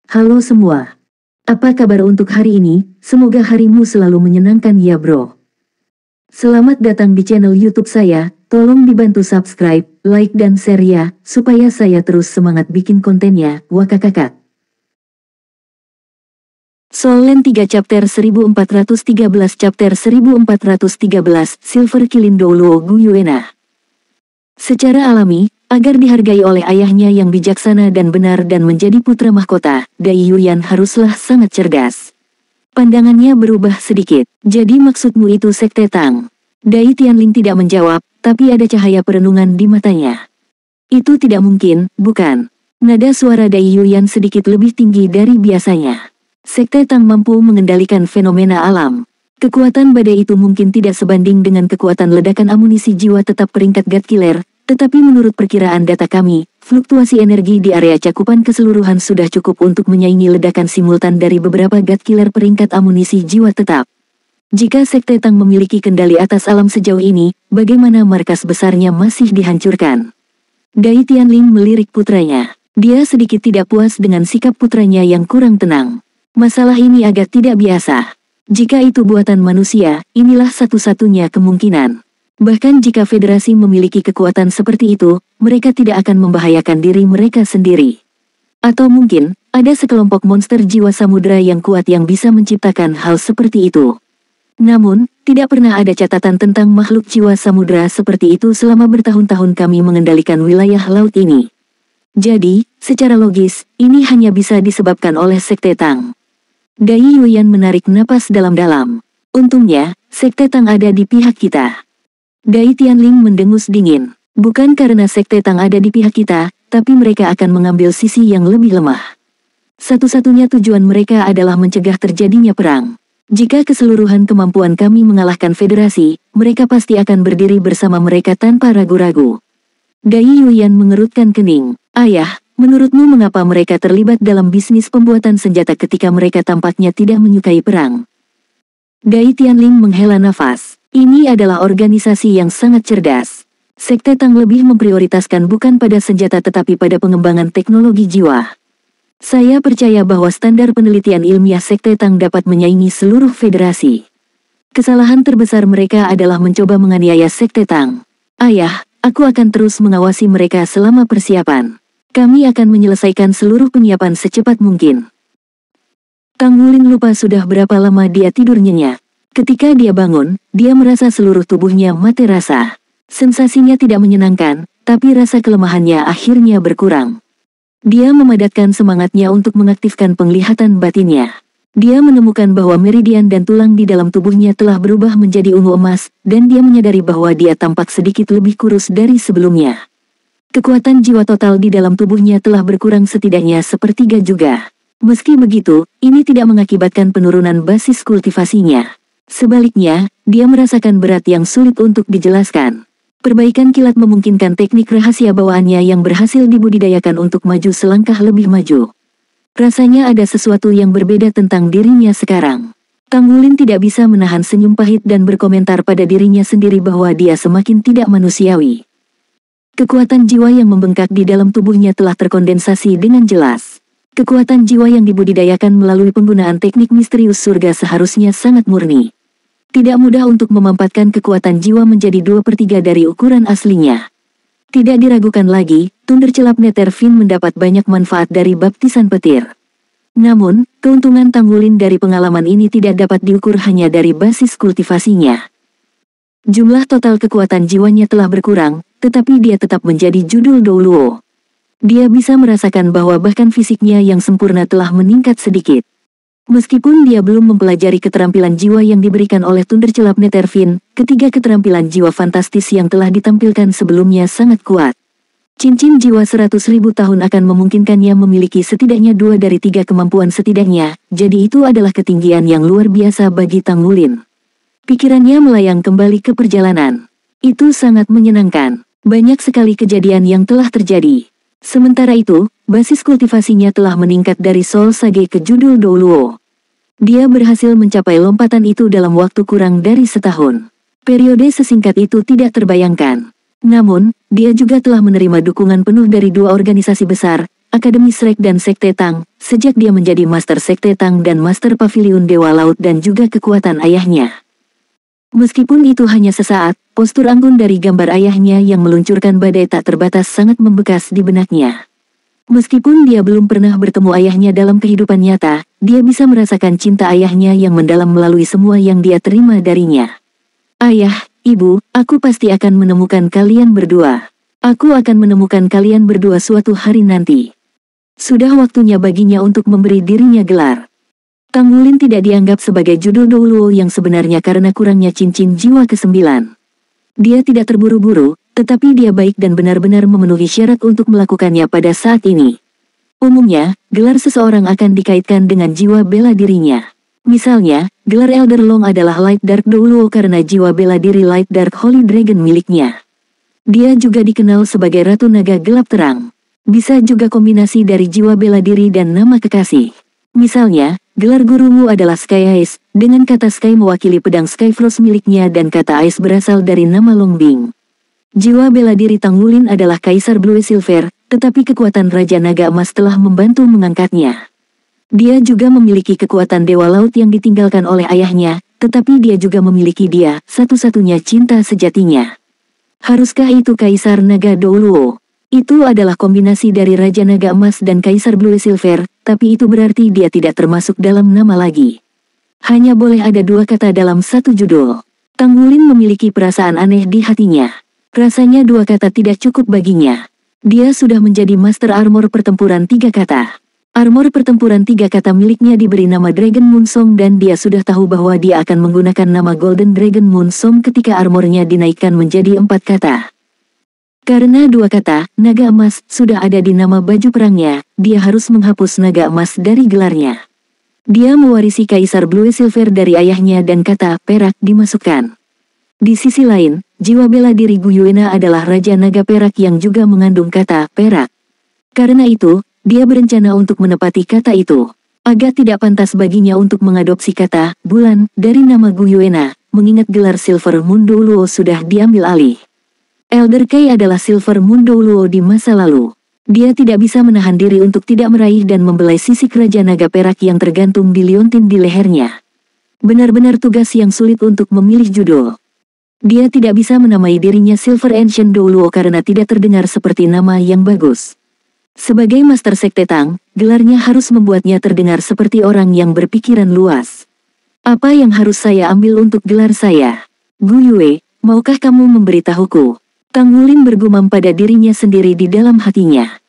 Halo semua. Apa kabar untuk hari ini? Semoga harimu selalu menyenangkan ya bro. Selamat datang di channel YouTube saya. Tolong dibantu subscribe, like dan share ya, supaya saya terus semangat bikin kontennya. Wakakakak. Solen 3 chapter 1413 chapter 1413 Silver Kilindoulo Guyuena. Secara alami, agar dihargai oleh ayahnya yang bijaksana dan benar dan menjadi putra mahkota, Dai Yuyan haruslah sangat cerdas. Pandangannya berubah sedikit. Jadi maksudmu itu sekte Tang? Dai Tianling tidak menjawab, tapi ada cahaya perenungan di matanya. Itu tidak mungkin, bukan? Nada suara Dai Yuyan sedikit lebih tinggi dari biasanya. Sekte Tang mampu mengendalikan fenomena alam. Kekuatan badai itu mungkin tidak sebanding dengan kekuatan ledakan amunisi jiwa tetap peringkat God Killer. Tetapi menurut perkiraan data kami, fluktuasi energi di area cakupan keseluruhan sudah cukup untuk menyaingi ledakan simultan dari beberapa God Killer peringkat amunisi jiwa tetap. Jika Sekte Tang memiliki kendali atas alam sejauh ini, bagaimana markas besarnya masih dihancurkan? Dai Tianling melirik putranya. Dia sedikit tidak puas dengan sikap putranya yang kurang tenang. Masalah ini agak tidak biasa. Jika itu buatan manusia, inilah satu-satunya kemungkinan. Bahkan jika federasi memiliki kekuatan seperti itu, mereka tidak akan membahayakan diri mereka sendiri. Atau mungkin, ada sekelompok monster jiwa samudera yang kuat yang bisa menciptakan hal seperti itu. Namun, tidak pernah ada catatan tentang makhluk jiwa samudera seperti itu selama bertahun-tahun kami mengendalikan wilayah laut ini. Jadi, secara logis, ini hanya bisa disebabkan oleh Sekte Tang. Dai Yuyan menarik napas dalam-dalam. Untungnya, Sekte Tang ada di pihak kita. Dai Tianling mendengus dingin. Bukan karena Sekte Tang ada di pihak kita, tapi mereka akan mengambil sisi yang lebih lemah. Satu-satunya tujuan mereka adalah mencegah terjadinya perang. Jika keseluruhan kemampuan kami mengalahkan federasi, mereka pasti akan berdiri bersama mereka tanpa ragu-ragu. Dai Yuyan mengerutkan kening. Ayah, menurutmu mengapa mereka terlibat dalam bisnis pembuatan senjata ketika mereka tampaknya tidak menyukai perang? Dai Tianling menghela nafas. Ini adalah organisasi yang sangat cerdas. Sekte Tang lebih memprioritaskan bukan pada senjata tetapi pada pengembangan teknologi jiwa. Saya percaya bahwa standar penelitian ilmiah Sekte Tang dapat menyaingi seluruh federasi. Kesalahan terbesar mereka adalah mencoba menganiaya Sekte Tang. Ayah, aku akan terus mengawasi mereka selama persiapan. Kami akan menyelesaikan seluruh penyiapan secepat mungkin. Tang Wulin lupa sudah berapa lama dia tidur nyenyak. Ketika dia bangun, dia merasa seluruh tubuhnya mati rasa. Sensasinya tidak menyenangkan, tapi rasa kelemahannya akhirnya berkurang. Dia memadatkan semangatnya untuk mengaktifkan penglihatan batinnya. Dia menemukan bahwa meridian dan tulang di dalam tubuhnya telah berubah menjadi ungu emas, dan dia menyadari bahwa dia tampak sedikit lebih kurus dari sebelumnya. Kekuatan jiwa total di dalam tubuhnya telah berkurang setidaknya sepertiga juga. Meski begitu, ini tidak mengakibatkan penurunan basis kultivasinya. Sebaliknya, dia merasakan berat yang sulit untuk dijelaskan. Perbaikan kilat memungkinkan teknik rahasia bawaannya yang berhasil dibudidayakan untuk maju selangkah lebih maju. Rasanya ada sesuatu yang berbeda tentang dirinya sekarang. Tang Wulin tidak bisa menahan senyum pahit dan berkomentar pada dirinya sendiri bahwa dia semakin tidak manusiawi. Kekuatan jiwa yang membengkak di dalam tubuhnya telah terkondensasi dengan jelas. Kekuatan jiwa yang dibudidayakan melalui penggunaan teknik misterius surga seharusnya sangat murni. Tidak mudah untuk memampatkan kekuatan jiwa menjadi 2/3 dari ukuran aslinya. Tidak diragukan lagi, Thundercelap Netherfin mendapat banyak manfaat dari baptisan petir. Namun, keuntungan Tang Wulin dari pengalaman ini tidak dapat diukur hanya dari basis kultivasinya. Jumlah total kekuatan jiwanya telah berkurang, tetapi dia tetap menjadi judul Douluo. Dia bisa merasakan bahwa bahkan fisiknya yang sempurna telah meningkat sedikit. Meskipun dia belum mempelajari keterampilan jiwa yang diberikan oleh Thundercelap Netherfin, ketiga keterampilan jiwa fantastis yang telah ditampilkan sebelumnya sangat kuat. Cincin jiwa 100.000 tahun akan memungkinkannya memiliki setidaknya 2 dari 3 kemampuan setidaknya, jadi itu adalah ketinggian yang luar biasa bagi Tang Wulin. Pikirannya melayang kembali ke perjalanan. Itu sangat menyenangkan. Banyak sekali kejadian yang telah terjadi. Sementara itu, basis kultivasinya telah meningkat dari Soul Sage ke judul Douluo. Dia berhasil mencapai lompatan itu dalam waktu kurang dari setahun. Periode sesingkat itu tidak terbayangkan. Namun, dia juga telah menerima dukungan penuh dari 2 organisasi besar, Akademi Shrek dan Sekte Tang, sejak dia menjadi Master Sekte Tang dan Master Pavilion Dewa Laut dan juga kekuatan ayahnya. Meskipun itu hanya sesaat, postur anggun dari gambar ayahnya yang meluncurkan badai tak terbatas sangat membekas di benaknya. Meskipun dia belum pernah bertemu ayahnya dalam kehidupan nyata, dia bisa merasakan cinta ayahnya yang mendalam melalui semua yang dia terima darinya. Ayah, ibu, aku pasti akan menemukan kalian berdua. Aku akan menemukan kalian berdua suatu hari nanti. Sudah waktunya baginya untuk memberi dirinya gelar. Tang Wulin tidak dianggap sebagai judul Douluo yang sebenarnya karena kurangnya cincin jiwa ke-9. Dia tidak terburu-buru, tetapi dia baik dan benar-benar memenuhi syarat untuk melakukannya pada saat ini. Umumnya, gelar seseorang akan dikaitkan dengan jiwa bela dirinya. Misalnya, gelar Elder Long adalah Light Dark Douluo karena jiwa bela diri Light Dark Holy Dragon miliknya. Dia juga dikenal sebagai Ratu Naga Gelap Terang. Bisa juga kombinasi dari jiwa bela diri dan nama kekasih. Misalnya, gelar gurumu adalah Sky Ice, dengan kata Sky mewakili pedang Skyfrost miliknya dan kata Ice berasal dari nama Longbing. Jiwa bela diri Tang Wulin adalah Kaisar Blue Silver, tetapi kekuatan Raja Naga Emas telah membantu mengangkatnya. Dia juga memiliki kekuatan Dewa Laut yang ditinggalkan oleh ayahnya, tetapi dia juga memiliki dia, satu-satunya cinta sejatinya. Haruskah itu Kaisar Naga Douluo? Itu adalah kombinasi dari Raja Naga Emas dan Kaisar Blue Silver, tapi itu berarti dia tidak termasuk dalam nama lagi. Hanya boleh ada dua kata dalam satu judul. Tang Wulin memiliki perasaan aneh di hatinya. Rasanya dua kata tidak cukup baginya. Dia sudah menjadi Master Armor Pertempuran 3 kata. Armor Pertempuran 3 kata miliknya diberi nama Dragon Moonsong dan dia sudah tahu bahwa dia akan menggunakan nama Golden Dragon Moonsong ketika armornya dinaikkan menjadi 4 kata. Karena 2 kata, naga emas, sudah ada di nama baju perangnya, dia harus menghapus naga emas dari gelarnya. Dia mewarisi Kaisar Blue Silver dari ayahnya dan kata perak dimasukkan. Di sisi lain, jiwa bela diri Gu Yuena adalah Raja Naga Perak yang juga mengandung kata perak. Karena itu, dia berencana untuk menepati kata itu. Agak tidak pantas baginya untuk mengadopsi kata bulan dari nama Gu Yuena, mengingat gelar Silver Moon Douluo sudah diambil alih. Elder Kai adalah Silver Moon Douluo di masa lalu. Dia tidak bisa menahan diri untuk tidak meraih dan membelai sisik Raja Naga Perak yang tergantung di liontin di lehernya. Benar-benar tugas yang sulit untuk memilih judul. Dia tidak bisa menamai dirinya Silver Ancient Douluo karena tidak terdengar seperti nama yang bagus. Sebagai Master Sekte Tang, gelarnya harus membuatnya terdengar seperti orang yang berpikiran luas. Apa yang harus saya ambil untuk gelar saya? Gu Yue, maukah kamu memberitahuku? Tang Wulin bergumam pada dirinya sendiri di dalam hatinya.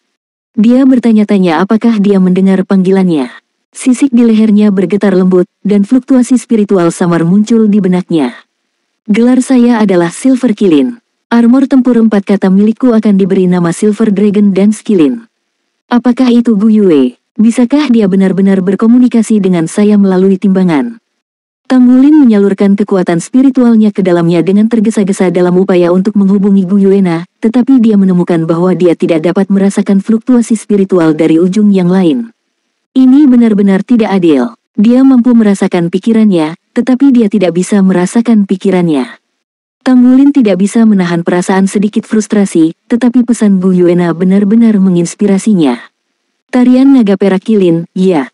Dia bertanya-tanya apakah dia mendengar panggilannya. Sisik di lehernya bergetar lembut, dan fluktuasi spiritual samar muncul di benaknya. Gelar saya adalah Silver Kilin. Armor tempur 4 kata milikku akan diberi nama Silver Dragon Dance Kilin. Apakah itu Gu Yue? Bisakah dia benar-benar berkomunikasi dengan saya melalui timbangan? Tang Wulin menyalurkan kekuatan spiritualnya ke dalamnya dengan tergesa-gesa dalam upaya untuk menghubungi Gu Yuena, tetapi dia menemukan bahwa dia tidak dapat merasakan fluktuasi spiritual dari ujung yang lain. Ini benar-benar tidak adil. Dia mampu merasakan pikirannya, tetapi dia tidak bisa merasakan pikirannya. Tang Wulin tidak bisa menahan perasaan sedikit frustrasi, tetapi pesan Gu Yuena benar-benar menginspirasinya. Tarian Naga Perak Kilin, ya.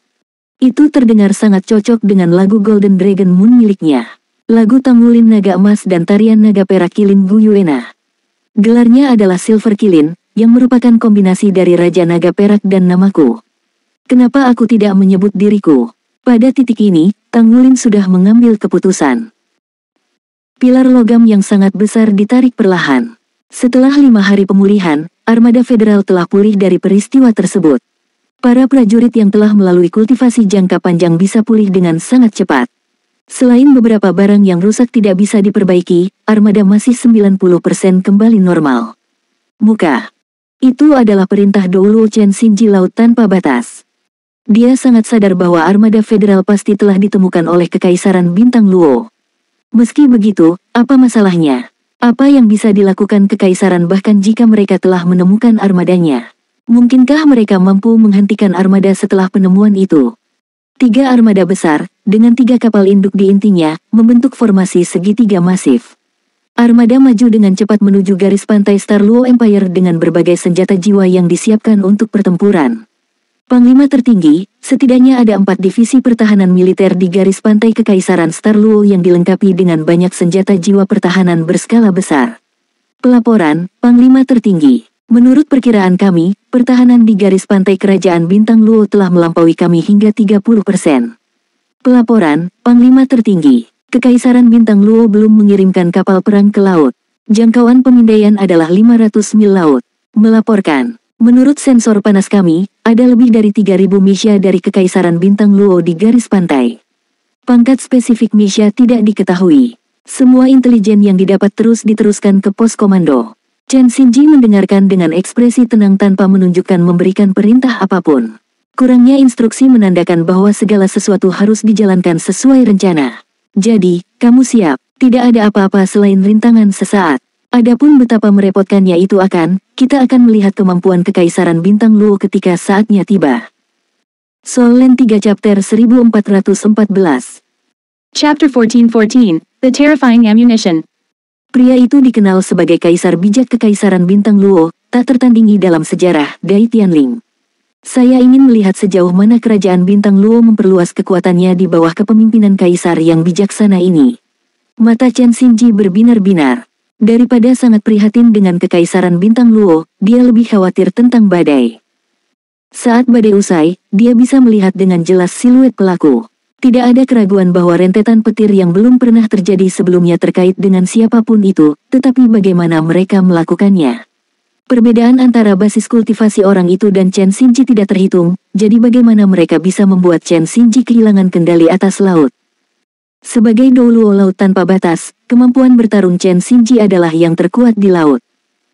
Itu terdengar sangat cocok dengan lagu Golden Dragon Moon miliknya. Lagu Tang Wulin Naga Emas dan tarian Naga Perak Kilin Gu Yuena. Gelarnya adalah Silver Kilin, yang merupakan kombinasi dari Raja Naga Perak dan namaku. Kenapa aku tidak menyebut diriku? Pada titik ini, Tang Wulin sudah mengambil keputusan. Pilar logam yang sangat besar ditarik perlahan. Setelah 5 hari pemulihan, armada federal telah pulih dari peristiwa tersebut. Para prajurit yang telah melalui kultivasi jangka panjang bisa pulih dengan sangat cepat. Selain beberapa barang yang rusak tidak bisa diperbaiki, armada masih 90% kembali normal. Muka. Itu adalah perintah Douluo Chen Xinji Laut tanpa batas. Dia sangat sadar bahwa armada federal pasti telah ditemukan oleh Kekaisaran Bintang Luo. Meski begitu, apa masalahnya? Apa yang bisa dilakukan Kekaisaran bahkan jika mereka telah menemukan armadanya? Mungkinkah mereka mampu menghentikan armada setelah penemuan itu? 3 armada besar, dengan 3 kapal induk di intinya, membentuk formasi segitiga masif. Armada maju dengan cepat menuju garis pantai Star Luo Empire dengan berbagai senjata jiwa yang disiapkan untuk pertempuran. Panglima tertinggi, setidaknya ada 4 divisi pertahanan militer di garis pantai Kekaisaran Star Luo yang dilengkapi dengan banyak senjata jiwa pertahanan berskala besar. Pelaporan, Panglima tertinggi. Menurut perkiraan kami, pertahanan di garis pantai Kerajaan Bintang Luo telah melampaui kami hingga 30%. Pelaporan, Panglima tertinggi. Kekaisaran Bintang Luo belum mengirimkan kapal perang ke laut. Jangkauan pemindaian adalah 500 mil laut. Melaporkan, menurut sensor panas kami, ada lebih dari 3.000 misya dari Kekaisaran Bintang Luo di garis pantai. Pangkat spesifik misya tidak diketahui. Semua intelijen yang didapat terus diteruskan ke pos komando. Chen Xinji mendengarkan dengan ekspresi tenang tanpa menunjukkan memberikan perintah apapun. Kurangnya instruksi menandakan bahwa segala sesuatu harus dijalankan sesuai rencana. Jadi, kamu siap, tidak ada apa-apa selain rintangan sesaat. Adapun betapa merepotkannya itu kita akan melihat kemampuan Kekaisaran Bintang Luo ketika saatnya tiba. Soul Land 3 Chapter 1414 Chapter 1414, The Terrifying Ammunition. Pria itu dikenal sebagai Kaisar Bijak Kekaisaran Bintang Luo, tak tertandingi dalam sejarah, Dai Tianling. Saya ingin melihat sejauh mana Kerajaan Bintang Luo memperluas kekuatannya di bawah kepemimpinan Kaisar yang bijaksana ini. Mata Chen Xinji berbinar-binar. Daripada sangat prihatin dengan Kekaisaran Bintang Luo, dia lebih khawatir tentang badai. Saat badai usai, dia bisa melihat dengan jelas siluet pelaku. Tidak ada keraguan bahwa rentetan petir yang belum pernah terjadi sebelumnya terkait dengan siapapun itu, tetapi bagaimana mereka melakukannya. Perbedaan antara basis kultivasi orang itu dan Chen Xinji tidak terhitung, jadi bagaimana mereka bisa membuat Chen Xinji kehilangan kendali atas laut. Sebagai Douluo laut tanpa batas, kemampuan bertarung Chen Xinji adalah yang terkuat di laut.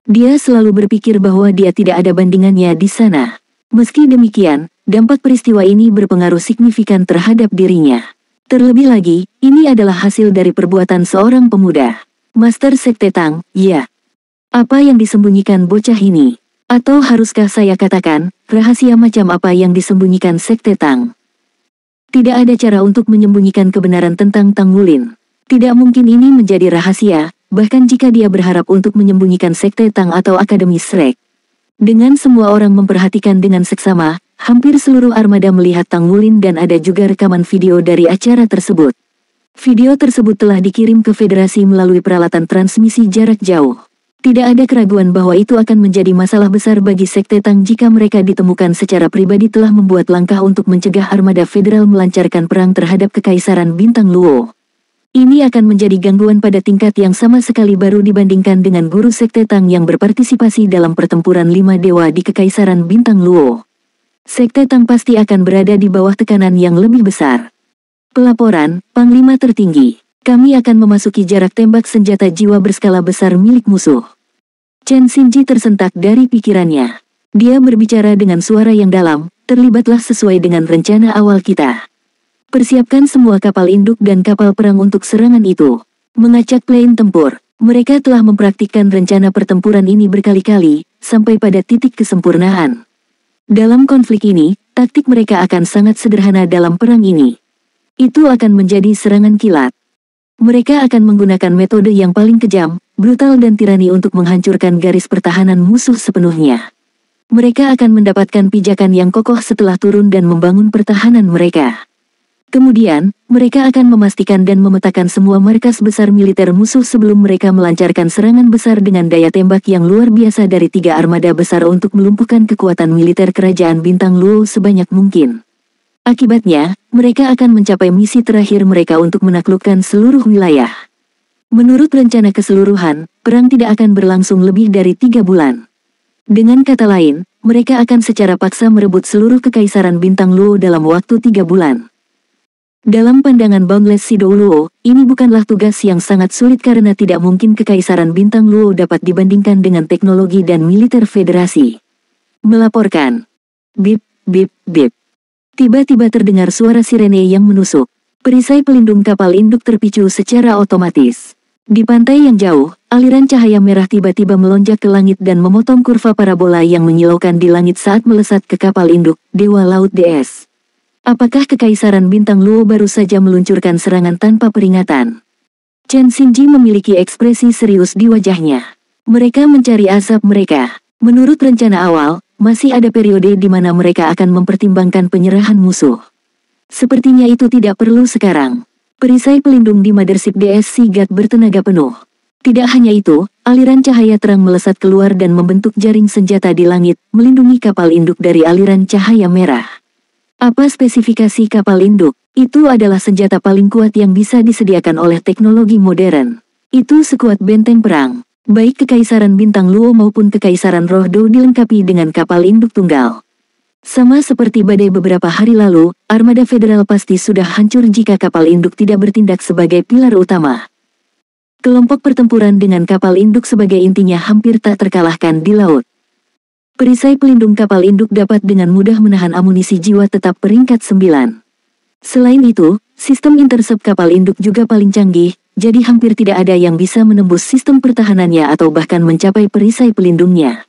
Dia selalu berpikir bahwa dia tidak ada bandingannya di sana. Meski demikian, dampak peristiwa ini berpengaruh signifikan terhadap dirinya. Terlebih lagi, ini adalah hasil dari perbuatan seorang pemuda. Master Sekte Tang, ya. Apa yang disembunyikan bocah ini? Atau haruskah saya katakan, rahasia macam apa yang disembunyikan Sekte Tang? Tidak ada cara untuk menyembunyikan kebenaran tentang Tang Wulin. Tidak mungkin ini menjadi rahasia, bahkan jika dia berharap untuk menyembunyikan Sekte Tang atau Akademi Shrek. Dengan semua orang memperhatikan dengan seksama, hampir seluruh armada melihat Tang Wulin dan ada juga rekaman video dari acara tersebut. Video tersebut telah dikirim ke Federasi melalui peralatan transmisi jarak jauh. Tidak ada keraguan bahwa itu akan menjadi masalah besar bagi Sekte Tang jika mereka ditemukan secara pribadi telah membuat langkah untuk mencegah armada federal melancarkan perang terhadap Kekaisaran Bintang Luo. Ini akan menjadi gangguan pada tingkat yang sama sekali baru dibandingkan dengan guru Sekte Tang yang berpartisipasi dalam pertempuran 5 dewa di Kekaisaran Bintang Luo. Sekte Tang pasti akan berada di bawah tekanan yang lebih besar. Pelaporan, Panglima Tertinggi. Kami akan memasuki jarak tembak senjata jiwa berskala besar milik musuh. Chen Xinji tersentak dari pikirannya. Dia berbicara dengan suara yang dalam, terlibatlah sesuai dengan rencana awal kita. Persiapkan semua kapal induk dan kapal perang untuk serangan itu. Mengacak plane tempur, mereka telah mempraktikkan rencana pertempuran ini berkali-kali, sampai pada titik kesempurnaan. Dalam konflik ini, taktik mereka akan sangat sederhana dalam perang ini. Itu akan menjadi serangan kilat. Mereka akan menggunakan metode yang paling kejam, brutal dan tirani untuk menghancurkan garis pertahanan musuh sepenuhnya. Mereka akan mendapatkan pijakan yang kokoh setelah turun dan membangun pertahanan mereka. Kemudian, mereka akan memastikan dan memetakan semua markas besar militer musuh sebelum mereka melancarkan serangan besar dengan daya tembak yang luar biasa dari 3 armada besar untuk melumpuhkan kekuatan militer Kerajaan Bintang Luo sebanyak mungkin. Akibatnya, mereka akan mencapai misi terakhir mereka untuk menaklukkan seluruh wilayah. Menurut rencana keseluruhan, perang tidak akan berlangsung lebih dari 3 bulan. Dengan kata lain, mereka akan secara paksa merebut seluruh Kekaisaran Bintang Luo dalam waktu 3 bulan. Dalam pandangan Boundless Shadow Luo, ini bukanlah tugas yang sangat sulit karena tidak mungkin Kekaisaran Bintang Luo dapat dibandingkan dengan teknologi dan militer federasi. Melaporkan. Bip, bip, bip. Tiba-tiba terdengar suara sirene yang menusuk. Perisai pelindung kapal induk terpicu secara otomatis. Di pantai yang jauh, aliran cahaya merah tiba-tiba melonjak ke langit dan memotong kurva parabola yang menyilaukan di langit saat melesat ke kapal induk, Dewa Laut DS. Apakah Kekaisaran Bintang Luo baru saja meluncurkan serangan tanpa peringatan? Chen Xinji memiliki ekspresi serius di wajahnya. Mereka mencari asap mereka. Menurut rencana awal, masih ada periode di mana mereka akan mempertimbangkan penyerahan musuh. Sepertinya itu tidak perlu sekarang. Perisai pelindung di Mothership DS Sigat bertenaga penuh. Tidak hanya itu, aliran cahaya terang melesat keluar dan membentuk jaring senjata di langit, melindungi kapal induk dari aliran cahaya merah. Apa spesifikasi kapal induk? Itu adalah senjata paling kuat yang bisa disediakan oleh teknologi modern. Itu sekuat benteng perang. Baik Kekaisaran Bintang Luo maupun Kekaisaran Roh Do dilengkapi dengan kapal induk tunggal. Sama seperti badai beberapa hari lalu, armada federal pasti sudah hancur jika kapal induk tidak bertindak sebagai pilar utama. Kelompok pertempuran dengan kapal induk sebagai intinya hampir tak terkalahkan di laut. Perisai pelindung kapal induk dapat dengan mudah menahan amunisi jiwa tetap peringkat 9. Selain itu, sistem intercept kapal induk juga paling canggih, jadi hampir tidak ada yang bisa menembus sistem pertahanannya atau bahkan mencapai perisai pelindungnya.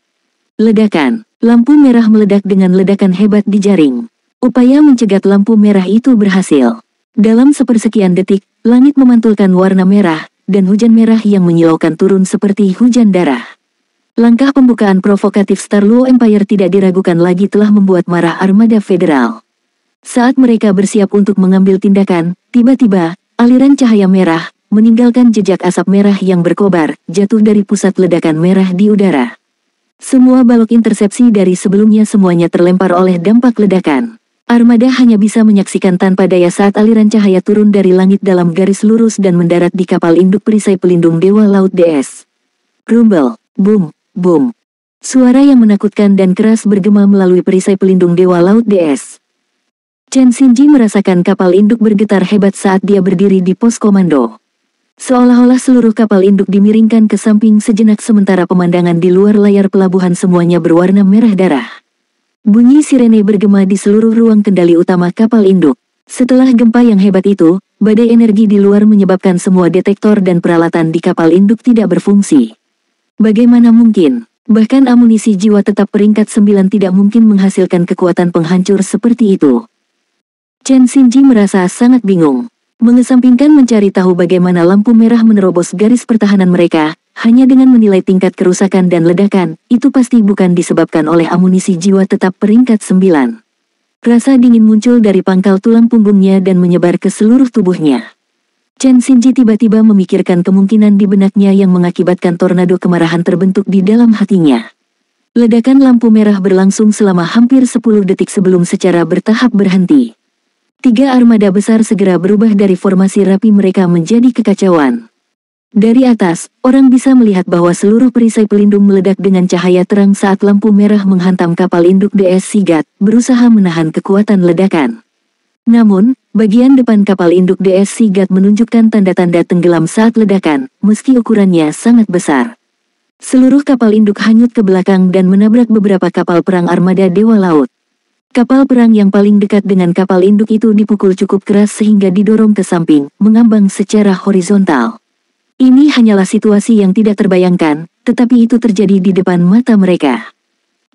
Ledakan. Lampu merah meledak dengan ledakan hebat di jaring. Upaya mencegat lampu merah itu berhasil. Dalam sepersekian detik, langit memantulkan warna merah, dan hujan merah yang menyilaukan turun seperti hujan darah. Langkah pembukaan provokatif Star Luo Empire tidak diragukan lagi telah membuat marah armada federal. Saat mereka bersiap untuk mengambil tindakan, tiba-tiba, aliran cahaya merah, meninggalkan jejak asap merah yang berkobar, jatuh dari pusat ledakan merah di udara. Semua balok intersepsi dari sebelumnya semuanya terlempar oleh dampak ledakan. Armada hanya bisa menyaksikan tanpa daya saat aliran cahaya turun dari langit dalam garis lurus dan mendarat di kapal induk perisai pelindung Dewa Laut DS. Rumble, boom, boom. Suara yang menakutkan dan keras bergema melalui perisai pelindung Dewa Laut DS. Chen Xinji merasakan kapal induk bergetar hebat saat dia berdiri di pos komando. Seolah-olah seluruh kapal induk dimiringkan ke samping sejenak sementara pemandangan di luar layar pelabuhan semuanya berwarna merah darah. Bunyi sirene bergema di seluruh ruang kendali utama kapal induk. Setelah gempa yang hebat itu, badai energi di luar menyebabkan semua detektor dan peralatan di kapal induk tidak berfungsi. Bagaimana mungkin? Bahkan amunisi jiwa tetap peringkat 9 tidak mungkin menghasilkan kekuatan penghancur seperti itu. Chen Xinji merasa sangat bingung. Mengesampingkan mencari tahu bagaimana lampu merah menerobos garis pertahanan mereka, hanya dengan menilai tingkat kerusakan dan ledakan, itu pasti bukan disebabkan oleh amunisi jiwa tetap peringkat 9. Rasa dingin muncul dari pangkal tulang punggungnya dan menyebar ke seluruh tubuhnya. Chen Xinji tiba-tiba memikirkan kemungkinan di benaknya yang mengakibatkan tornado kemarahan terbentuk di dalam hatinya. Ledakan lampu merah berlangsung selama hampir 10 detik sebelum secara bertahap berhenti. 3 armada besar segera berubah dari formasi rapi mereka menjadi kekacauan. Dari atas, orang bisa melihat bahwa seluruh perisai pelindung meledak dengan cahaya terang saat lampu merah menghantam kapal induk DS Sigat, berusaha menahan kekuatan ledakan. Namun, bagian depan kapal induk DS Sigat menunjukkan tanda-tanda tenggelam saat ledakan, meski ukurannya sangat besar. Seluruh kapal induk hanyut ke belakang dan menabrak beberapa kapal perang armada Dewa Laut. Kapal perang yang paling dekat dengan kapal induk itu dipukul cukup keras sehingga didorong ke samping, mengambang secara horizontal. Ini hanyalah situasi yang tidak terbayangkan, tetapi itu terjadi di depan mata mereka.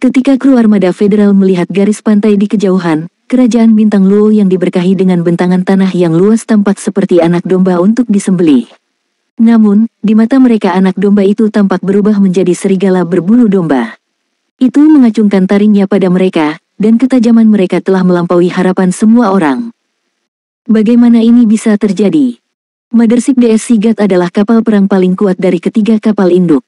Ketika kru armada federal melihat garis pantai di kejauhan, kerajaan Bintang Luo yang diberkahi dengan bentangan tanah yang luas tampak seperti anak domba untuk disembelih. Namun, di mata mereka anak domba itu tampak berubah menjadi serigala berbulu domba. Itu mengacungkan taringnya pada mereka, dan ketajaman mereka telah melampaui harapan semua orang. Bagaimana ini bisa terjadi? Mothership DS Sigat adalah kapal perang paling kuat dari ketiga kapal induk.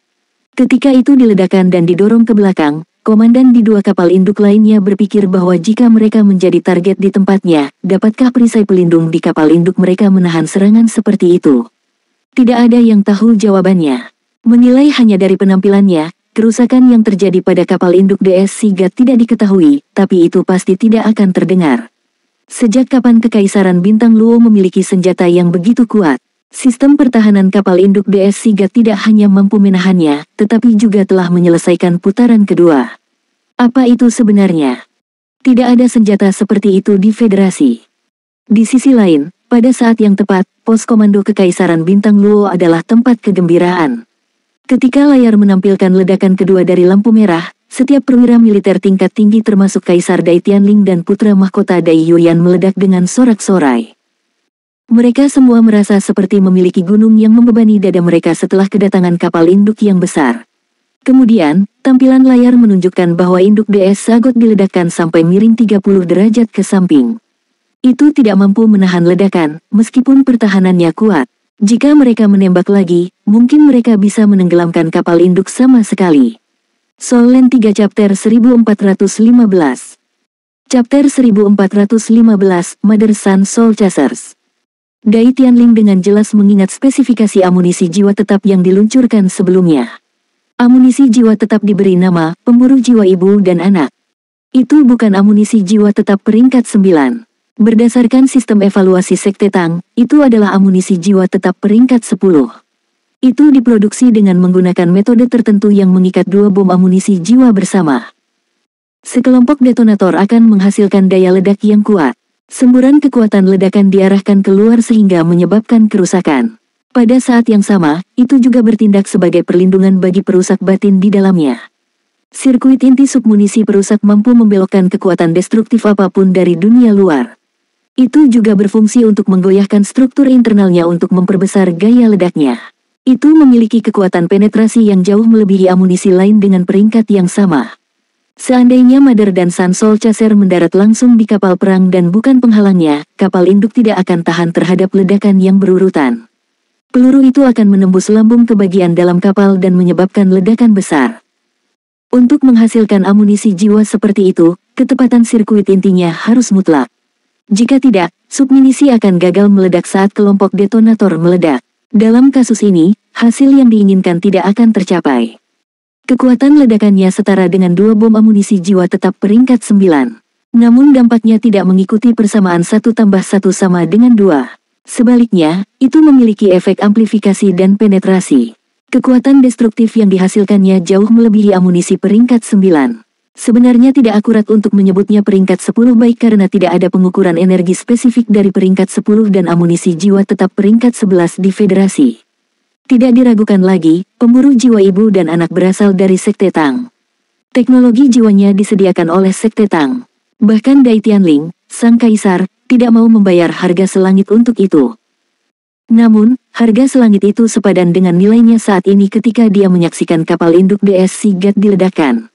Ketika itu diledakkan dan didorong ke belakang, komandan di 2 kapal induk lainnya berpikir bahwa jika mereka menjadi target di tempatnya, dapatkah perisai pelindung di kapal induk mereka menahan serangan seperti itu? Tidak ada yang tahu jawabannya. Menilai hanya dari penampilannya, kerusakan yang terjadi pada kapal induk DS Sigat tidak diketahui, tapi itu pasti tidak akan terdengar. Sejak kapan Kekaisaran Bintang Luo memiliki senjata yang begitu kuat? Sistem pertahanan kapal induk DS Sigat tidak hanya mampu menahannya, tetapi juga telah menyelesaikan putaran kedua. Apa itu sebenarnya? Tidak ada senjata seperti itu di Federasi. Di sisi lain, pada saat yang tepat, pos komando Kekaisaran Bintang Luo adalah tempat kegembiraan. Ketika layar menampilkan ledakan kedua dari lampu merah, setiap perwira militer tingkat tinggi termasuk Kaisar Dai Tianling dan putra mahkota Dai Yuyan meledak dengan sorak-sorai. Mereka semua merasa seperti memiliki gunung yang membebani dada mereka setelah kedatangan kapal induk yang besar. Kemudian, tampilan layar menunjukkan bahwa induk DS Sagot diledakkan sampai miring 30 derajat ke samping. Itu tidak mampu menahan ledakan, meskipun pertahanannya kuat. Jika mereka menembak lagi, mungkin mereka bisa menenggelamkan kapal induk sama sekali. Soul Land 3 Chapter 1415. Chapter 1415, Mother Sun Soul Chasers. Dai Tianling dengan jelas mengingat spesifikasi amunisi jiwa tetap yang diluncurkan sebelumnya. Amunisi jiwa tetap diberi nama, pemburu jiwa ibu dan anak. Itu bukan amunisi jiwa tetap peringkat 9. Berdasarkan sistem evaluasi Sekte Tang, itu adalah amunisi jiwa tetap peringkat 10. Itu diproduksi dengan menggunakan metode tertentu yang mengikat dua bom amunisi jiwa bersama. Sekelompok detonator akan menghasilkan daya ledak yang kuat. Semburan kekuatan ledakan diarahkan keluar sehingga menyebabkan kerusakan. Pada saat yang sama, itu juga bertindak sebagai perlindungan bagi perusak batin di dalamnya. Sirkuit inti submunisi perusak mampu membelokkan kekuatan destruktif apapun dari dunia luar. Itu juga berfungsi untuk menggoyahkan struktur internalnya untuk memperbesar gaya ledaknya. Itu memiliki kekuatan penetrasi yang jauh melebihi amunisi lain dengan peringkat yang sama. Seandainya Mother dan Sun Soul Chaser mendarat langsung di kapal perang dan bukan penghalangnya, kapal induk tidak akan tahan terhadap ledakan yang berurutan. Peluru itu akan menembus lambung ke bagian dalam kapal dan menyebabkan ledakan besar. Untuk menghasilkan amunisi jiwa seperti itu, ketepatan sirkuit intinya harus mutlak. Jika tidak, submunisi akan gagal meledak saat kelompok detonator meledak. Dalam kasus ini, hasil yang diinginkan tidak akan tercapai. Kekuatan ledakannya setara dengan 2 bom amunisi jiwa tetap peringkat 9. Namun dampaknya tidak mengikuti persamaan 1 tambah 1 sama dengan 2. Sebaliknya, itu memiliki efek amplifikasi dan penetrasi. Kekuatan destruktif yang dihasilkannya jauh melebihi amunisi peringkat 9. Sebenarnya tidak akurat untuk menyebutnya peringkat 10 baik karena tidak ada pengukuran energi spesifik dari peringkat 10 dan amunisi jiwa tetap peringkat 11 di Federasi. Tidak diragukan lagi, pemburu jiwa ibu dan anak berasal dari Sekte Tang. Teknologi jiwanya disediakan oleh Sekte Tang. Bahkan Dai Tianling, sang kaisar, tidak mau membayar harga selangit untuk itu. Namun, harga selangit itu sepadan dengan nilainya saat ini ketika dia menyaksikan kapal induk DS Sigat diledakkan.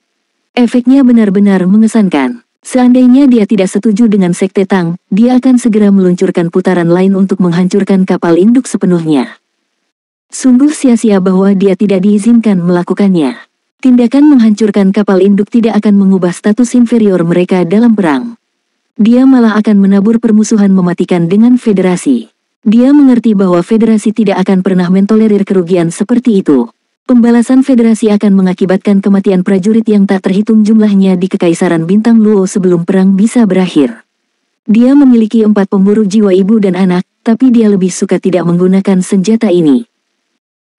Efeknya benar-benar mengesankan. Seandainya dia tidak setuju dengan Sekte Tang, dia akan segera meluncurkan putaran lain untuk menghancurkan kapal induk sepenuhnya. Sungguh sia-sia bahwa dia tidak diizinkan melakukannya. Tindakan menghancurkan kapal induk tidak akan mengubah status inferior mereka dalam perang. Dia malah akan menabur permusuhan mematikan dengan Federasi. Dia mengerti bahwa Federasi tidak akan pernah mentolerir kerugian seperti itu. Pembalasan Federasi akan mengakibatkan kematian prajurit yang tak terhitung jumlahnya di Kekaisaran Bintang Luo sebelum perang bisa berakhir. Dia memiliki 4 pemburu jiwa ibu dan anak, tapi dia lebih suka tidak menggunakan senjata ini.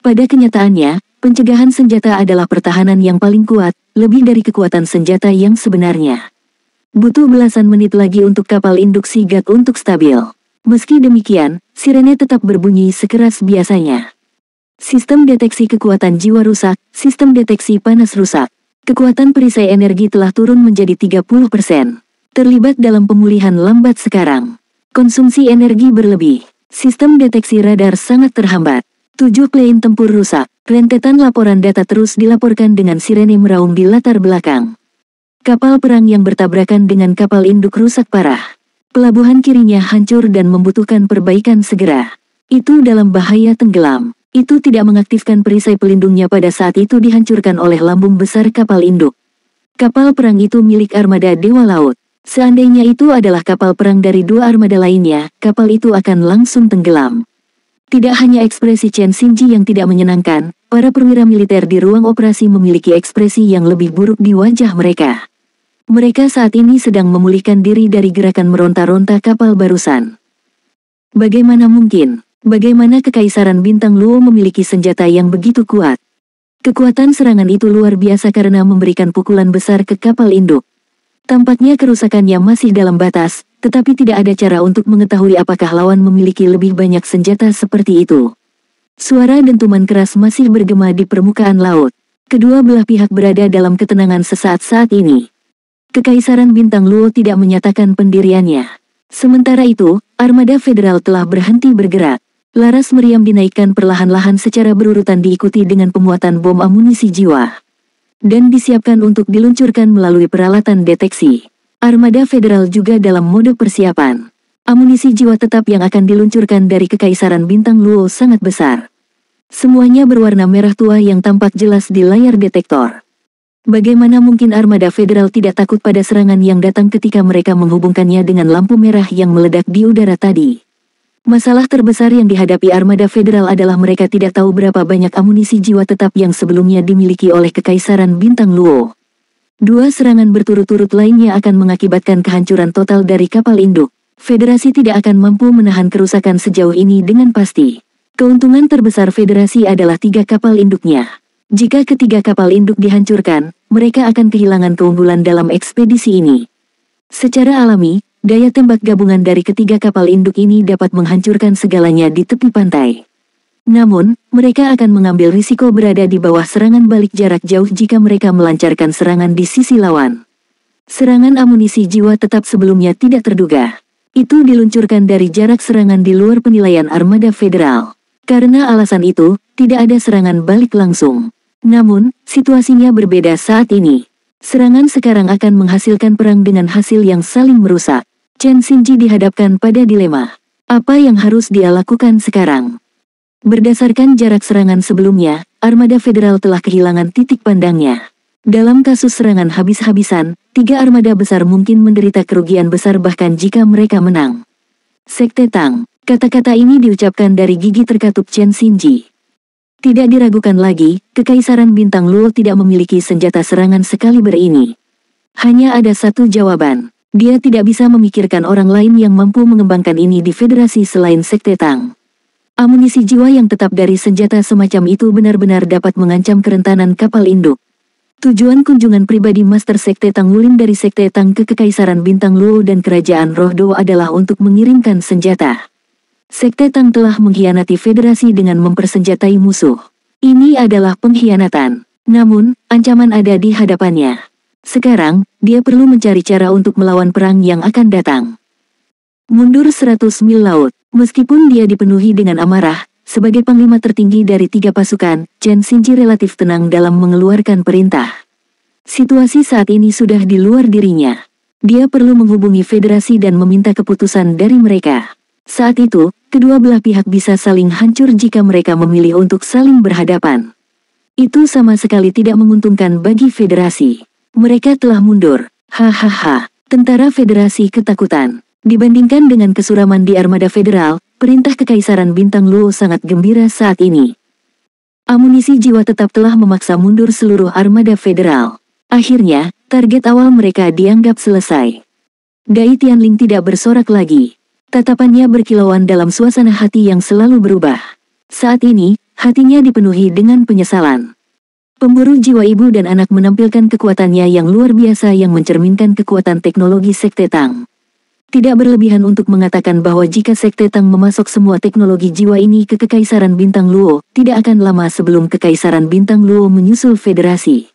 Pada kenyataannya, pencegahan senjata adalah pertahanan yang paling kuat, lebih dari kekuatan senjata yang sebenarnya. Butuh belasan menit lagi untuk kapal induk Sigat untuk stabil. Meski demikian, sirene tetap berbunyi sekeras biasanya. Sistem deteksi kekuatan jiwa rusak, sistem deteksi panas rusak. Kekuatan perisai energi telah turun menjadi 30%. Terlibat dalam pemulihan lambat sekarang. Konsumsi energi berlebih. Sistem deteksi radar sangat terhambat. 7 plane tempur rusak. Rentetan laporan data terus dilaporkan dengan sirene meraung di latar belakang. Kapal perang yang bertabrakan dengan kapal induk rusak parah. Pelabuhan kirinya hancur dan membutuhkan perbaikan segera. Itu dalam bahaya tenggelam. Itu tidak mengaktifkan perisai pelindungnya pada saat itu dihancurkan oleh lambung besar kapal induk. Kapal perang itu milik armada Dewa Laut. Seandainya itu adalah kapal perang dari 2 armada lainnya, kapal itu akan langsung tenggelam. Tidak hanya ekspresi Chen Xinji yang tidak menyenangkan, para perwira militer di ruang operasi memiliki ekspresi yang lebih buruk di wajah mereka. Mereka saat ini sedang memulihkan diri dari gerakan meronta-ronta kapal barusan. Bagaimana mungkin? Bagaimana Kekaisaran Bintang Luo memiliki senjata yang begitu kuat? Kekuatan serangan itu luar biasa karena memberikan pukulan besar ke kapal induk. Tampaknya kerusakannya masih dalam batas, tetapi tidak ada cara untuk mengetahui apakah lawan memiliki lebih banyak senjata seperti itu. Suara dentuman keras masih bergema di permukaan laut. Kedua belah pihak berada dalam ketenangan sesaat saat ini. Kekaisaran Bintang Luo tidak menyatakan pendiriannya. Sementara itu, armada federal telah berhenti bergerak. Laras meriam dinaikkan perlahan-lahan secara berurutan diikuti dengan pemuatan bom amunisi jiwa. Dan disiapkan untuk diluncurkan melalui peralatan deteksi. Armada federal juga dalam mode persiapan. Amunisi jiwa tetap yang akan diluncurkan dari Kekaisaran Bintang Luo sangat besar. Semuanya berwarna merah tua yang tampak jelas di layar detektor. Bagaimana mungkin armada federal tidak takut pada serangan yang datang ketika mereka menghubungkannya dengan lampu merah yang meledak di udara tadi? Masalah terbesar yang dihadapi armada federal adalah mereka tidak tahu berapa banyak amunisi jiwa tetap yang sebelumnya dimiliki oleh Kekaisaran Bintang Luo. Dua serangan berturut-turut lainnya akan mengakibatkan kehancuran total dari kapal induk. Federasi tidak akan mampu menahan kerusakan sejauh ini dengan pasti. Keuntungan terbesar Federasi adalah 3 kapal induknya. Jika ketiga kapal induk dihancurkan, mereka akan kehilangan keunggulan dalam ekspedisi ini. Secara alami, daya tembak gabungan dari ketiga kapal induk ini dapat menghancurkan segalanya di tepi pantai. Namun, mereka akan mengambil risiko berada di bawah serangan balik jarak jauh jika mereka melancarkan serangan di sisi lawan. Serangan amunisi jiwa tetap sebelumnya tidak terduga. Itu diluncurkan dari jarak serangan di luar penilaian armada federal. Karena alasan itu, tidak ada serangan balik langsung. Namun, situasinya berbeda saat ini. Serangan sekarang akan menghasilkan perang dengan hasil yang saling merusak. Chen Xinji dihadapkan pada dilema. Apa yang harus dia lakukan sekarang? Berdasarkan jarak serangan sebelumnya, armada federal telah kehilangan titik pandangnya. Dalam kasus serangan habis-habisan, 3 armada besar mungkin menderita kerugian besar bahkan jika mereka menang. Sekte Tang. Kata-kata ini diucapkan dari gigi terkatup Chen Xinji. Tidak diragukan lagi, Kekaisaran Bintang Luo tidak memiliki senjata serangan sekaliber ini. Hanya ada satu jawaban. Dia tidak bisa memikirkan orang lain yang mampu mengembangkan ini di Federasi selain Sekte Tang. Amunisi jiwa yang tetap dari senjata semacam itu benar-benar dapat mengancam kerentanan kapal induk. Tujuan kunjungan pribadi Master Sekte Tang Wulin dari Sekte Tang ke Kekaisaran Bintang Luo dan Kerajaan Roh Do adalah untuk mengirimkan senjata. Sekte Tang telah mengkhianati Federasi dengan mempersenjatai musuh. Ini adalah pengkhianatan. Namun, ancaman ada di hadapannya. Sekarang, dia perlu mencari cara untuk melawan perang yang akan datang. Mundur 100 mil laut. Meskipun dia dipenuhi dengan amarah, sebagai panglima tertinggi dari 3 pasukan, Chen Xinji relatif tenang dalam mengeluarkan perintah. Situasi saat ini sudah di luar dirinya. Dia perlu menghubungi Federasi dan meminta keputusan dari mereka. Saat itu, kedua belah pihak bisa saling hancur jika mereka memilih untuk saling berhadapan. Itu sama sekali tidak menguntungkan bagi Federasi. Mereka telah mundur. Hahaha. Tentara Federasi ketakutan. Dibandingkan dengan kesuraman di armada federal, perintah Kekaisaran Bintang Luo sangat gembira saat ini. Amunisi jiwa tetap telah memaksa mundur seluruh armada federal. Akhirnya, target awal mereka dianggap selesai. Dai Tianling tidak bersorak lagi. Tatapannya berkilauan dalam suasana hati yang selalu berubah. Saat ini, hatinya dipenuhi dengan penyesalan. Pemburu jiwa ibu dan anak menampilkan kekuatannya yang luar biasa yang mencerminkan kekuatan teknologi Sekte Tang. Tidak berlebihan untuk mengatakan bahwa jika Sekte Tang memasok semua teknologi jiwa ini ke Kekaisaran Bintang Luo, tidak akan lama sebelum Kekaisaran Bintang Luo menyusul Federasi.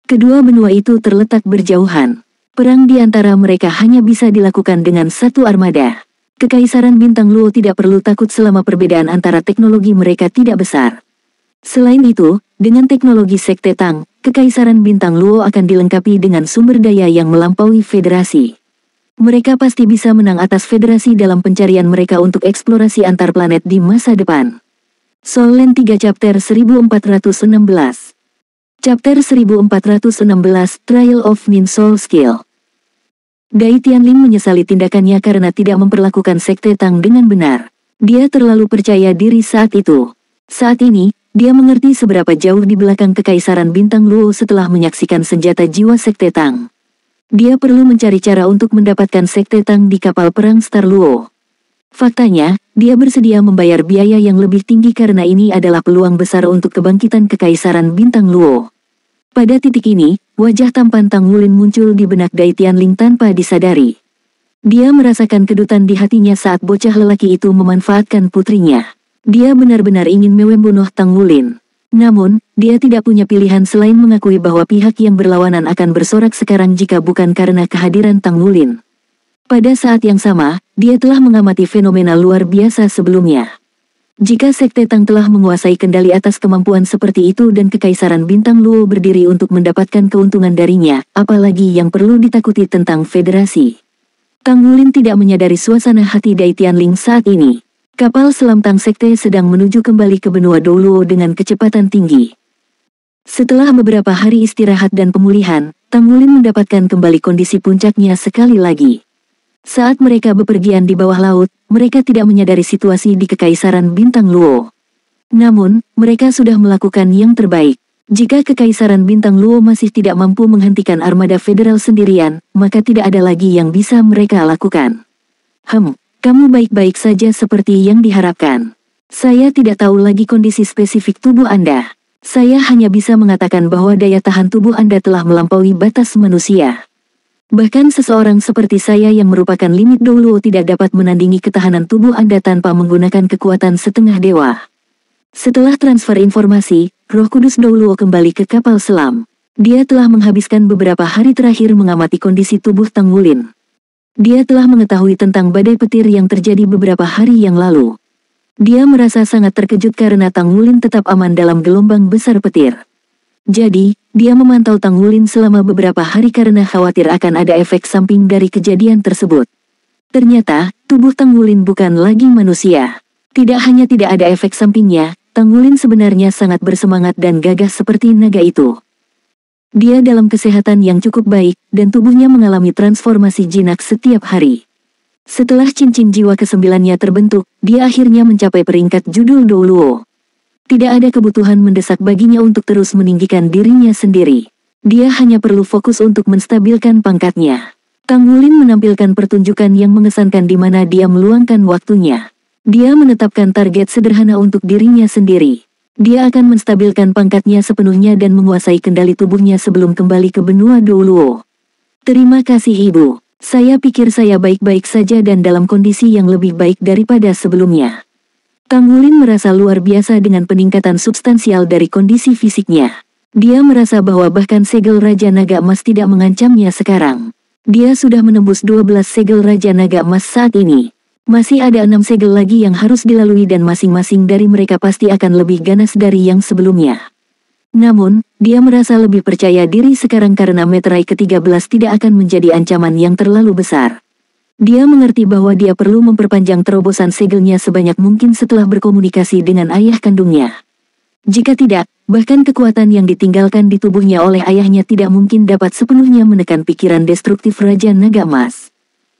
Kedua benua itu terletak berjauhan. Perang di antara mereka hanya bisa dilakukan dengan satu armada. Kekaisaran Bintang Luo tidak perlu takut selama perbedaan antara teknologi mereka tidak besar. Selain itu, dengan teknologi Sekte Tang, Kekaisaran Bintang Luo akan dilengkapi dengan sumber daya yang melampaui Federasi. Mereka pasti bisa menang atas Federasi dalam pencarian mereka untuk eksplorasi antar planet di masa depan. Soul Land 3 Chapter 1416. Chapter 1416 Trial of Nin Soul Skill. Dai Tianling menyesali tindakannya karena tidak memperlakukan Sekte Tang dengan benar. Dia terlalu percaya diri saat itu. Saat ini, dia mengerti seberapa jauh di belakang Kekaisaran Bintang Luo setelah menyaksikan senjata jiwa Sekte Tang. Dia perlu mencari cara untuk mendapatkan Sekte Tang di kapal perang Star Luo. Faktanya, dia bersedia membayar biaya yang lebih tinggi karena ini adalah peluang besar untuk kebangkitan Kekaisaran Bintang Luo. Pada titik ini, wajah tampan Tang Wulin muncul di benak Dai Tianling tanpa disadari. Dia merasakan kedutan di hatinya saat bocah lelaki itu memanfaatkan putrinya. Dia benar-benar ingin membunuh Tang Wulin. Namun, dia tidak punya pilihan selain mengakui bahwa pihak yang berlawanan akan bersorak sekarang jika bukan karena kehadiran Tang Wulin. Pada saat yang sama, dia telah mengamati fenomena luar biasa sebelumnya. Jika Sekte Tang telah menguasai kendali atas kemampuan seperti itu dan Kekaisaran Bintang Luo berdiri untuk mendapatkan keuntungan darinya, apalagi yang perlu ditakuti tentang federasi. Tang Wulin tidak menyadari suasana hati Dai Tianling saat ini. Kapal selam Tang Sekte sedang menuju kembali ke benua Douluo dengan kecepatan tinggi. Setelah beberapa hari istirahat dan pemulihan, Tang Wulin mendapatkan kembali kondisi puncaknya sekali lagi. Saat mereka bepergian di bawah laut, mereka tidak menyadari situasi di Kekaisaran Bintang Luo. Namun, mereka sudah melakukan yang terbaik. Jika Kekaisaran Bintang Luo masih tidak mampu menghentikan armada federal sendirian, maka tidak ada lagi yang bisa mereka lakukan. Kamu baik-baik saja seperti yang diharapkan. Saya tidak tahu lagi kondisi spesifik tubuh Anda. Saya hanya bisa mengatakan bahwa daya tahan tubuh Anda telah melampaui batas manusia. Bahkan seseorang seperti saya yang merupakan limit Douluo tidak dapat menandingi ketahanan tubuh Anda tanpa menggunakan kekuatan setengah dewa. Setelah transfer informasi, Roh Kudus Douluo kembali ke kapal selam. Dia telah menghabiskan beberapa hari terakhir mengamati kondisi tubuh Tang Wulin. Dia telah mengetahui tentang badai petir yang terjadi beberapa hari yang lalu. Dia merasa sangat terkejut karena Tang Wulin tetap aman dalam gelombang besar petir. Jadi, dia memantau Tang Wulin selama beberapa hari karena khawatir akan ada efek samping dari kejadian tersebut. Ternyata, tubuh Tang Wulin bukan lagi manusia. Tidak hanya tidak ada efek sampingnya, Tang Wulin sebenarnya sangat bersemangat dan gagah seperti naga itu. Dia dalam kesehatan yang cukup baik, dan tubuhnya mengalami transformasi jinak setiap hari. Setelah cincin jiwa ke-9-nya terbentuk, dia akhirnya mencapai peringkat judul Douluo. Tidak ada kebutuhan mendesak baginya untuk terus meninggikan dirinya sendiri. Dia hanya perlu fokus untuk menstabilkan pangkatnya. Tang Wulin menampilkan pertunjukan yang mengesankan di mana dia meluangkan waktunya. Dia menetapkan target sederhana untuk dirinya sendiri. Dia akan menstabilkan pangkatnya sepenuhnya dan menguasai kendali tubuhnya sebelum kembali ke benua Douluo. Terima kasih Ibu. Saya pikir saya baik-baik saja dan dalam kondisi yang lebih baik daripada sebelumnya. Tang Wulin merasa luar biasa dengan peningkatan substansial dari kondisi fisiknya. Dia merasa bahwa bahkan segel Raja Naga Emas tidak mengancamnya sekarang. Dia sudah menembus 12 segel Raja Naga Emas saat ini. Masih ada 6 segel lagi yang harus dilalui dan masing-masing dari mereka pasti akan lebih ganas dari yang sebelumnya. Namun, dia merasa lebih percaya diri sekarang karena meterai ke-13 tidak akan menjadi ancaman yang terlalu besar. Dia mengerti bahwa dia perlu memperpanjang terobosan segelnya sebanyak mungkin setelah berkomunikasi dengan ayah kandungnya. Jika tidak, bahkan kekuatan yang ditinggalkan di tubuhnya oleh ayahnya tidak mungkin dapat sepenuhnya menekan pikiran destruktif Raja Naga Emas.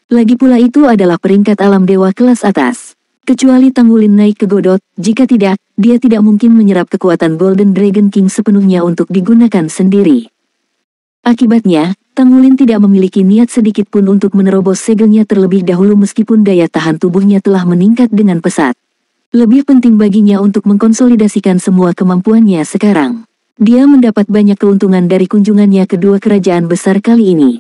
Lagi pula itu adalah peringkat alam dewa kelas atas. Kecuali Tang Wulin naik ke Godot, jika tidak, dia tidak mungkin menyerap kekuatan Golden Dragon King sepenuhnya untuk digunakan sendiri. Akibatnya, Tang Wulin tidak memiliki niat sedikit pun untuk menerobos segelnya terlebih dahulu meskipun daya tahan tubuhnya telah meningkat dengan pesat. Lebih penting baginya untuk mengkonsolidasikan semua kemampuannya sekarang. Dia mendapat banyak keuntungan dari kunjungannya kedua kerajaan besar kali ini.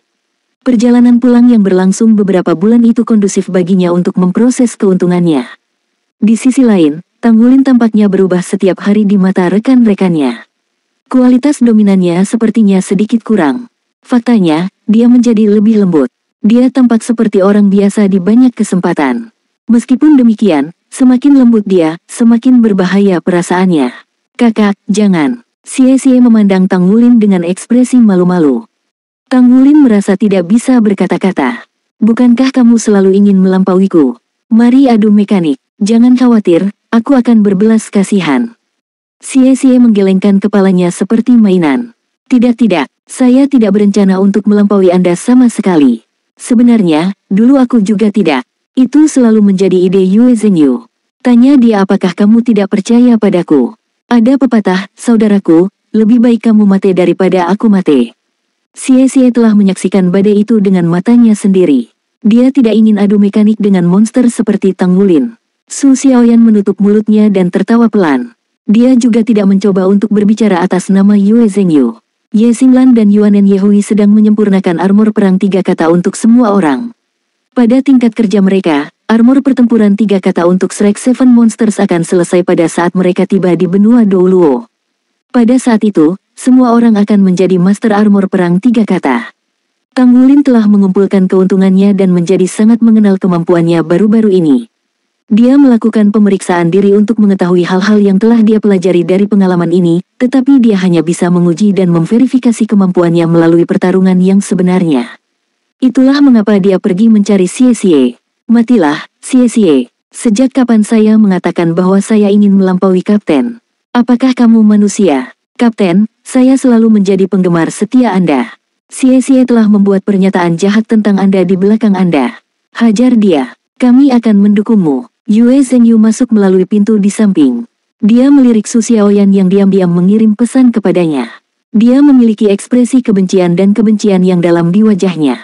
Perjalanan pulang yang berlangsung beberapa bulan itu kondusif baginya untuk memproses keuntungannya. Di sisi lain, Tang Wulin tampaknya berubah setiap hari di mata rekan-rekannya. Kualitas dominannya sepertinya sedikit kurang. Faktanya, dia menjadi lebih lembut. Dia tampak seperti orang biasa di banyak kesempatan. Meskipun demikian, semakin lembut dia, semakin berbahaya perasaannya. Kakak, jangan. Xie memandang Tang Wulin dengan ekspresi malu-malu. Tang Wulin merasa tidak bisa berkata-kata. Bukankah kamu selalu ingin melampauiku? Mari adu mekanik. Jangan khawatir, aku akan berbelas kasihan. Xie menggelengkan kepalanya seperti mainan. Tidak, saya tidak berencana untuk melampaui Anda sama sekali. Sebenarnya, dulu aku juga tidak. Itu selalu menjadi ide Yue Zhengyu. Tanya dia apakah kamu tidak percaya padaku. Ada pepatah, saudaraku, lebih baik kamu mati daripada aku mati. Xie telah menyaksikan badai itu dengan matanya sendiri. Dia tidak ingin adu mekanik dengan monster seperti Tang Wulin. Su Xiaoyan menutup mulutnya dan tertawa pelan. Dia juga tidak mencoba untuk berbicara atas nama Yue Zhengyu. Ye Xinglan dan Yuanen Yehui sedang menyempurnakan armor perang 3 kata untuk semua orang. Pada tingkat kerja mereka, armor pertempuran 3 kata untuk Shrek 7 Monsters akan selesai pada saat mereka tiba di benua Douluo. Pada saat itu, semua orang akan menjadi master armor perang 3 kata. Tang Wulin telah mengumpulkan keuntungannya dan menjadi sangat mengenal kemampuannya baru-baru ini. Dia melakukan pemeriksaan diri untuk mengetahui hal-hal yang telah dia pelajari dari pengalaman ini, tetapi dia hanya bisa menguji dan memverifikasi kemampuannya melalui pertarungan yang sebenarnya. Itulah mengapa dia pergi mencari Xie. Matilah, Xie. Sejak kapan saya mengatakan bahwa saya ingin melampaui Kapten? Apakah kamu manusia? Kapten, saya selalu menjadi penggemar setia Anda. Xie telah membuat pernyataan jahat tentang Anda di belakang Anda. Hajar dia. Kami akan mendukungmu. Yue Zhengyu masuk melalui pintu di samping. Dia melirik Su Xiaoyan yang diam-diam mengirim pesan kepadanya. Dia memiliki ekspresi kebencian dan kebencian yang dalam di wajahnya.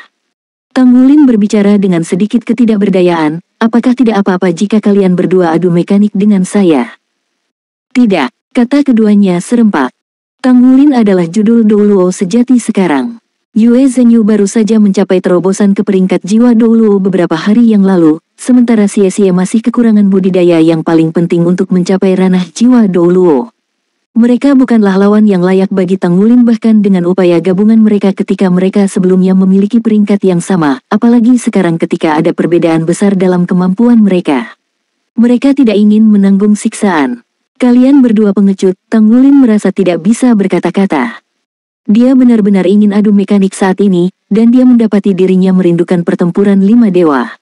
Tang Wulin berbicara dengan sedikit ketidakberdayaan, apakah tidak apa-apa jika kalian berdua adu mekanik dengan saya? Tidak, kata keduanya serempak. Tang Wulin adalah judul Douluo sejati sekarang. Yue Zhengyu baru saja mencapai terobosan ke peringkat jiwa Douluo beberapa hari yang lalu, sementara Xie masih kekurangan budidaya yang paling penting untuk mencapai ranah jiwa Douluo. Mereka bukanlah lawan yang layak bagi Tang Wulin bahkan dengan upaya gabungan mereka ketika mereka sebelumnya memiliki peringkat yang sama, apalagi sekarang ketika ada perbedaan besar dalam kemampuan mereka. Mereka tidak ingin menanggung siksaan. Kalian berdua pengecut, Tang Wulin merasa tidak bisa berkata-kata. Dia benar-benar ingin adu mekanik saat ini, dan dia mendapati dirinya merindukan pertempuran 5 dewa.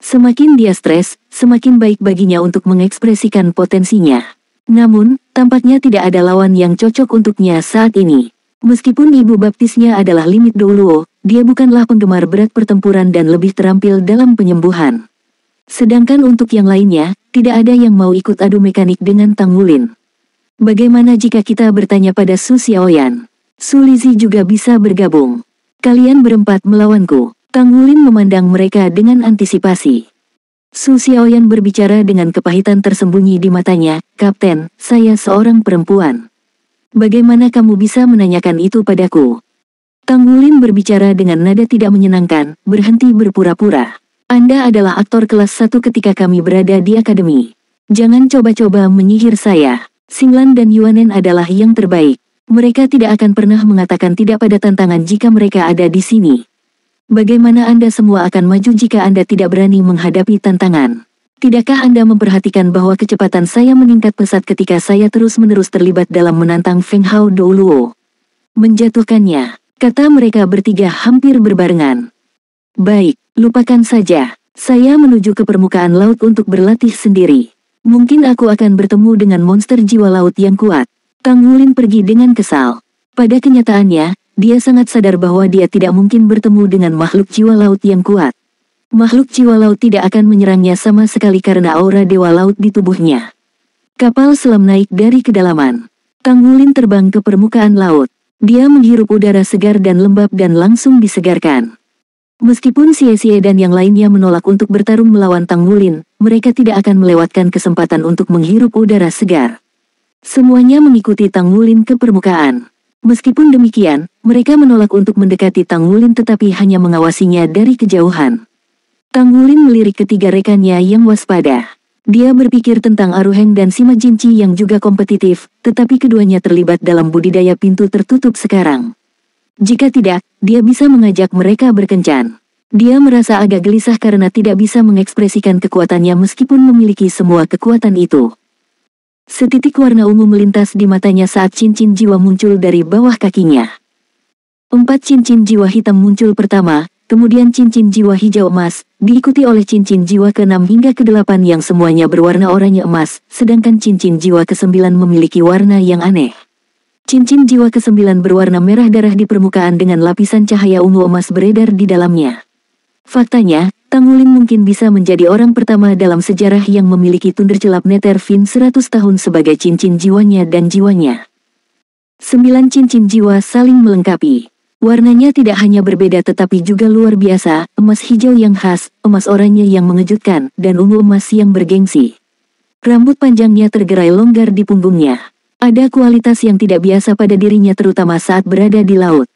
Semakin dia stres, semakin baik baginya untuk mengekspresikan potensinya. Namun, tampaknya tidak ada lawan yang cocok untuknya saat ini. Meskipun ibu baptisnya adalah limit Douluo, dia bukanlah penggemar berat pertempuran dan lebih terampil dalam penyembuhan. Sedangkan untuk yang lainnya, tidak ada yang mau ikut adu mekanik dengan Tang Wulin. Bagaimana jika kita bertanya pada Su Xiaoyan? Su Lizhi juga bisa bergabung. Kalian berempat melawanku. Tang Wulin memandang mereka dengan antisipasi. Su Xiaoyan berbicara dengan kepahitan tersembunyi di matanya, Kapten, saya seorang perempuan. Bagaimana kamu bisa menanyakan itu padaku? Tang Wulin berbicara dengan nada tidak menyenangkan, berhenti berpura-pura. Anda adalah aktor kelas 1 ketika kami berada di akademi. Jangan coba-coba menyihir saya. Xinglan dan Yuanen adalah yang terbaik. Mereka tidak akan pernah mengatakan tidak pada tantangan jika mereka ada di sini. Bagaimana Anda semua akan maju jika Anda tidak berani menghadapi tantangan? Tidakkah Anda memperhatikan bahwa kecepatan saya meningkat pesat ketika saya terus-menerus terlibat dalam menantang Feng Hao Douluo? Menjatuhkannya, kata mereka bertiga hampir berbarengan. Baik, lupakan saja. Saya menuju ke permukaan laut untuk berlatih sendiri. Mungkin aku akan bertemu dengan monster jiwa laut yang kuat. Tang Wulin pergi dengan kesal. Pada kenyataannya, dia sangat sadar bahwa dia tidak mungkin bertemu dengan makhluk jiwa laut yang kuat. Makhluk jiwa laut tidak akan menyerangnya sama sekali karena aura dewa laut di tubuhnya. Kapal selam naik dari kedalaman. Tang Wulin terbang ke permukaan laut. Dia menghirup udara segar dan lembab dan langsung disegarkan. Meskipun Xie dan yang lainnya menolak untuk bertarung melawan Tang Wulin, mereka tidak akan melewatkan kesempatan untuk menghirup udara segar. Semuanya mengikuti Tang Wulin ke permukaan. Meskipun demikian, mereka menolak untuk mendekati Tang Wulin tetapi hanya mengawasinya dari kejauhan. Tang Wulin melirik ketiga rekannya yang waspada. Dia berpikir tentang Aruheng dan Sima Jinci yang juga kompetitif, tetapi keduanya terlibat dalam budidaya pintu tertutup sekarang. Jika tidak, dia bisa mengajak mereka berkencan. Dia merasa agak gelisah karena tidak bisa mengekspresikan kekuatannya meskipun memiliki semua kekuatan itu. Setitik warna ungu melintas di matanya saat cincin jiwa muncul dari bawah kakinya. 4 cincin jiwa hitam muncul pertama, kemudian cincin jiwa hijau emas, diikuti oleh cincin jiwa ke-6 hingga ke-8 yang semuanya berwarna oranye emas, sedangkan cincin jiwa ke-9 memiliki warna yang aneh. Cincin jiwa ke-9 berwarna merah darah di permukaan dengan lapisan cahaya ungu emas beredar di dalamnya. Faktanya, Tang Wulin mungkin bisa menjadi orang pertama dalam sejarah yang memiliki Thundercelap Netherfin 100 tahun sebagai cincin jiwanya dan jiwanya. 9 cincin jiwa saling melengkapi. Warnanya tidak hanya berbeda tetapi juga luar biasa, emas hijau yang khas, emas oranye yang mengejutkan, dan ungu emas yang bergengsi. Rambut panjangnya tergerai longgar di punggungnya. Ada kualitas yang tidak biasa pada dirinya terutama saat berada di laut.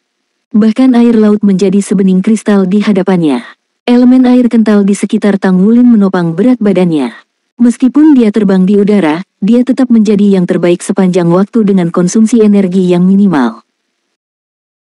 Bahkan air laut menjadi sebening kristal di hadapannya. Elemen air kental di sekitar Tang Wulin menopang berat badannya. Meskipun dia terbang di udara, dia tetap menjadi yang terbaik sepanjang waktu dengan konsumsi energi yang minimal.